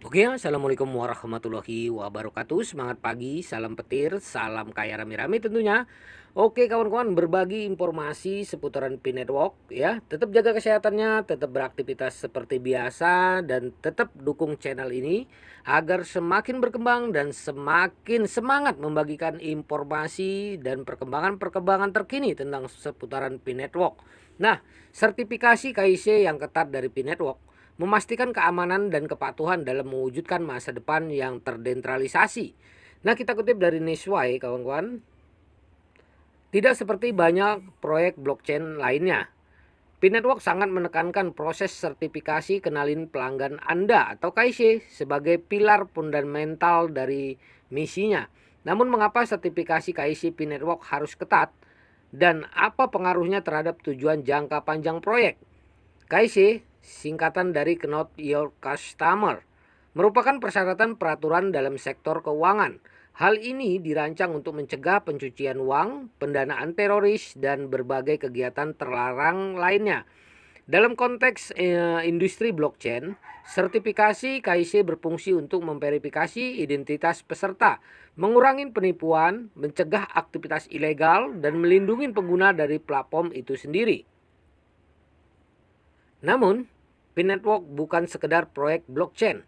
Oke, assalamualaikum warahmatullahi wabarakatuh. Semangat pagi, salam petir, salam kaya rame-rame tentunya. Oke, kawan-kawan, berbagi informasi seputaran P-Network ya. Tetap jaga kesehatannya, tetap beraktivitas seperti biasa, dan tetap dukung channel ini agar semakin berkembang dan semakin semangat membagikan informasi dan perkembangan-perkembangan terkini tentang seputaran P-Network. Nah, sertifikasi KIC yang ketat dari P-Network memastikan keamanan dan kepatuhan dalam mewujudkan masa depan yang terdentralisasi. Nah, kita kutip dari Newswire, kawan-kawan. Tidak seperti banyak proyek blockchain lainnya, P-Network sangat menekankan proses sertifikasi kenalin pelanggan Anda atau KIC sebagai pilar fundamental dari misinya. Namun mengapa sertifikasi KIC P-Network harus ketat dan apa pengaruhnya terhadap tujuan jangka panjang proyek? KIC, singkatan dari Know Your Customer, merupakan persyaratan peraturan dalam sektor keuangan. Hal ini dirancang untuk mencegah pencucian uang, pendanaan teroris, dan berbagai kegiatan terlarang lainnya. Dalam konteks industri blockchain, sertifikasi KIC berfungsi untuk memverifikasi identitas peserta, mengurangi penipuan, mencegah aktivitas ilegal, dan melindungi pengguna dari platform itu sendiri. Namun, P-Network bukan sekedar proyek blockchain.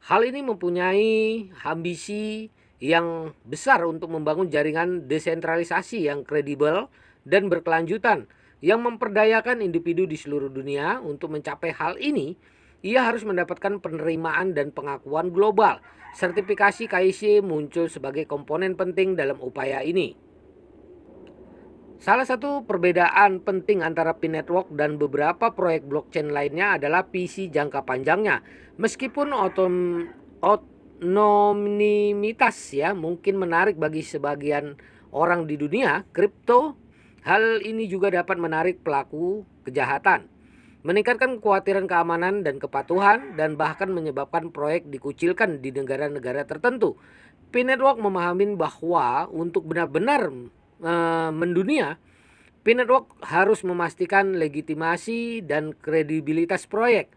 Hal ini mempunyai ambisi yang besar untuk membangun jaringan desentralisasi yang kredibel dan berkelanjutan yang memperdayakan individu di seluruh dunia. Untuk mencapai hal ini, ia harus mendapatkan penerimaan dan pengakuan global. Sertifikasi KIC muncul sebagai komponen penting dalam upaya ini. Salah satu perbedaan penting antara P-Network dan beberapa proyek blockchain lainnya adalah visi jangka panjangnya. Meskipun anonimitas ya mungkin menarik bagi sebagian orang di dunia kripto, hal ini juga dapat menarik pelaku kejahatan, meningkatkan kekhawatiran keamanan dan kepatuhan, dan bahkan menyebabkan proyek dikucilkan di negara-negara tertentu. P-Network memahami bahwa untuk benar-benar mendunia, P-Network harus memastikan legitimasi dan kredibilitas proyek.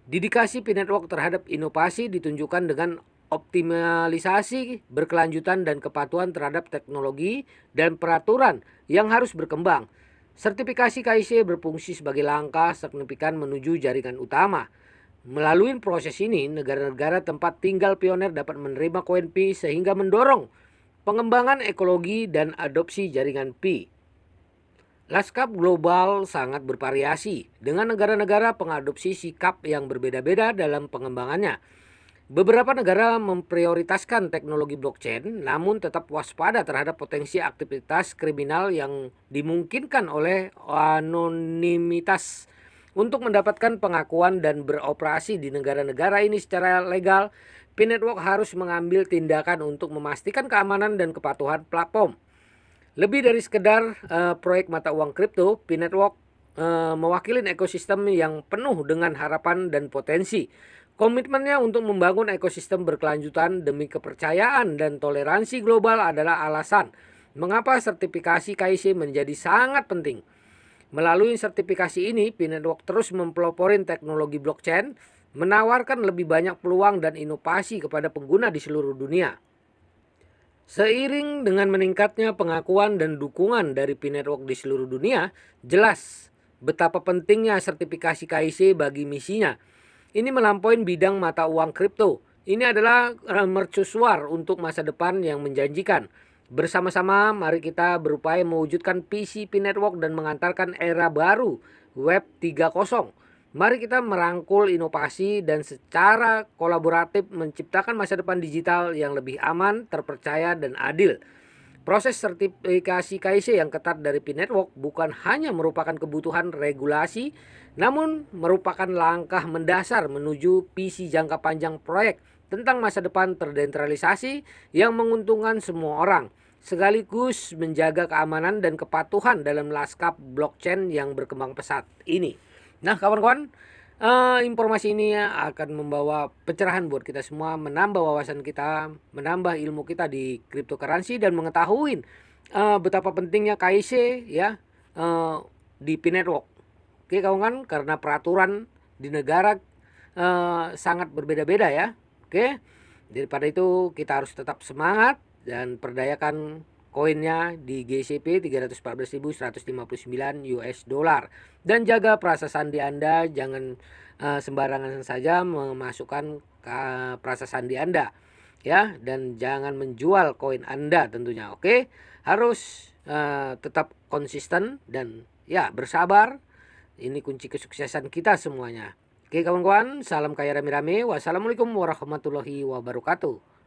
Dedikasi P-Network terhadap inovasi ditunjukkan dengan optimalisasi berkelanjutan dan kepatuhan terhadap teknologi dan peraturan yang harus berkembang. Sertifikasi KIC berfungsi sebagai langkah signifikan menuju jaringan utama. Melalui proses ini, negara-negara tempat tinggal pioner dapat menerima koin Pi sehingga mendorong pengembangan ekologi dan adopsi jaringan Pi. Lanskap global sangat bervariasi dengan negara-negara pengadopsi sikap yang berbeda-beda dalam pengembangannya. Beberapa negara memprioritaskan teknologi blockchain namun tetap waspada terhadap potensi aktivitas kriminal yang dimungkinkan oleh anonimitas. Untuk mendapatkan pengakuan dan beroperasi di negara-negara ini secara legal, P-Network harus mengambil tindakan untuk memastikan keamanan dan kepatuhan platform. Lebih dari sekedar proyek mata uang kripto, P-Network mewakili ekosistem yang penuh dengan harapan dan potensi. Komitmennya untuk membangun ekosistem berkelanjutan demi kepercayaan dan toleransi global adalah alasan mengapa sertifikasi KIC menjadi sangat penting. Melalui sertifikasi ini, P-Network terus mempeloporin teknologi blockchain, menawarkan lebih banyak peluang dan inovasi kepada pengguna di seluruh dunia. Seiring dengan meningkatnya pengakuan dan dukungan dari P-Network di seluruh dunia, jelas betapa pentingnya sertifikasi KIC bagi misinya. Ini melampaui bidang mata uang kripto. Ini adalah mercusuar untuk masa depan yang menjanjikan. Bersama-sama mari kita berupaya mewujudkan visi P-Network dan mengantarkan era baru Web 3.0. Mari kita merangkul inovasi dan secara kolaboratif menciptakan masa depan digital yang lebih aman, terpercaya, dan adil. Proses sertifikasi KIC yang ketat dari P-Network bukan hanya merupakan kebutuhan regulasi, namun merupakan langkah mendasar menuju visi jangka panjang proyek tentang masa depan terdesentralisasi yang menguntungkan semua orang, sekaligus menjaga keamanan dan kepatuhan dalam lanskap blockchain yang berkembang pesat ini. Nah, kawan-kawan, informasi ini akan membawa pencerahan buat kita semua, menambah wawasan kita, menambah ilmu kita di cryptocurrency dan mengetahui betapa pentingnya KIC ya di P-Network. Oke, kawan-kawan, karena peraturan di negara sangat berbeda-beda ya. Oke, daripada itu kita harus tetap semangat dan perdayakan koinnya di GCP 314.159 US dollar, dan jaga perasa sandi Anda, jangan sembarangan saja memasukkan perasa sandi Anda ya, dan jangan menjual koin Anda tentunya. Oke, harus tetap konsisten dan ya bersabar. Ini kunci kesuksesan kita semuanya. Oke kawan-kawan, salam kaya rame-rame. Wassalamualaikum warahmatullahi wabarakatuh.